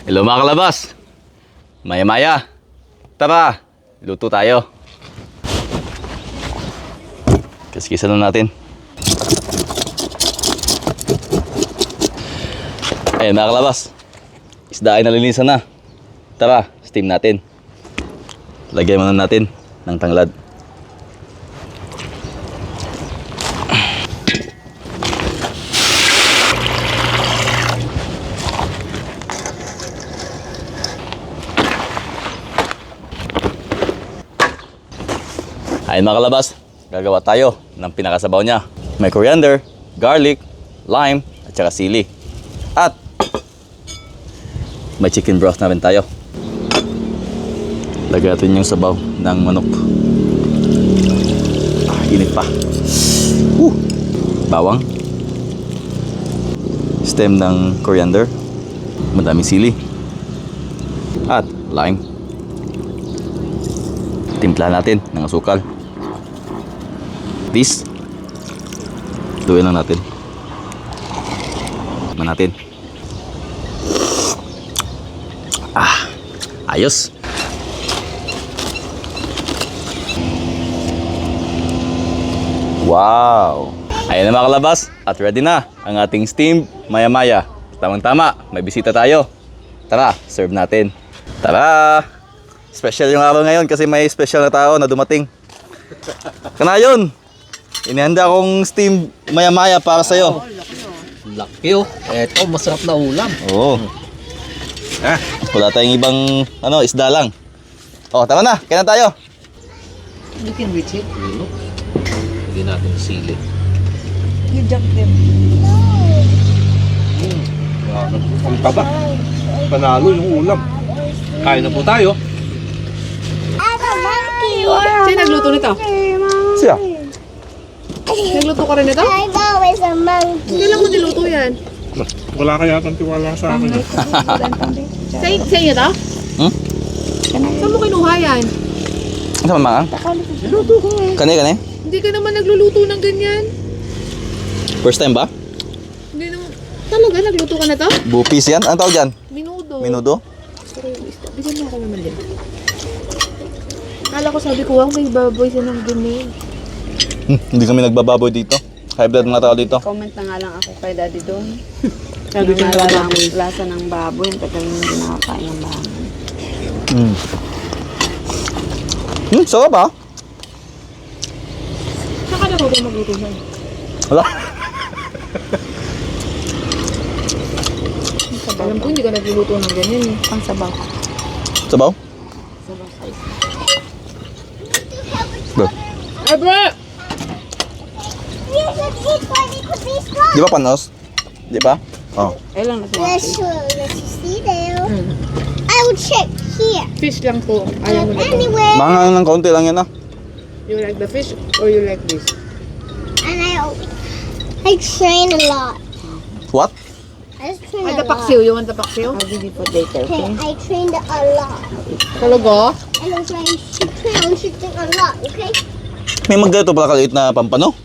Hello mga kalabas. Maya-maya. Tara, luto tayo. Kiskisan lang natin. Ayan mga kalabas. Isda ay nalinisan na. Tara, steam natin. Lagyan muna natin ng tanglad. Ayan mga kalabas, gagawa tayo ng pinakasabaw niya. May coriander, garlic, lime, at saka sili. At may chicken broth na rin tayo. Lagyan natin yung sabaw ng manok. Init pa. Bawang. Stem ng coriander. Madaming sili. At lime. Timpla natin ng asukal. This, luin lang natin. Natin. Ayos. Wow! Ayan na mga kalabas, at ready na ang ating steamed maya-maya. Tamang-tama, may bisita tayo. Tara, serve natin. Tara! Special yung araw ngayon kasi may special na tao na dumating. Kanayon! Inihanda akong steamed maya-maya para sa'yo. Laki oh. Eto, masarap na ulam. Oo. Wala tayong ibang isda lang. Tara na, kaya na tayo. You can reach it. Hindi natin sili. You jump them. Ang taba. Panalo yung ulam. Kain na po tayo. Sino nagluto nito? Siya. Nagluto ka rin nito? I'm always a monkey. Kailan mo niluto yan? Wala kaya tang tiwala sa akin. Sa inyo to? Saan mo kinuha yan? Ano sa mamang? Kani? Hindi ka naman nagluluto ng ganyan. First time ba? Hindi naman. Talaga, nagluto ka na to? Bupis yan? Ano tawag dyan? Minudo. Minudo? Pero yung isda. Bigyan mo ako naman din. Kala ko sabi ko, may baboy sa nang dumi. Hindi kami nagbababoy dito. High blood mga tao dito. Comment na nga lang ako kay Daddy doon. Sabi ko Naalala na ang lasa ng baboy. Ang tagal nang hindi nakakain ng baboy. Sarap ah. Saan ka na ba magluto na? Wala. Alam ko, hindi ka nagluluto ng ganyan eh. Pang sabaw. Sabaw? Sabaw size. Bro. Ay, bro! You should eat when you put these clothes. Di ba panos? Di ba? Oh. Ilang na siya. Let's see there. I will check here. Fish lang po. Ayaw mo na to. Anyway, Mga ng kaunti lang yan ah. You like the fish or you like this? and I train a lot. What? I just train Ay, a the lot. paksiw. You want the paksiw? I'll give you for later, Okay, okay? I trained a lot. Talaga? And I'm trying to train shooting a lot, okay? May magganito pala kaliit na pampano?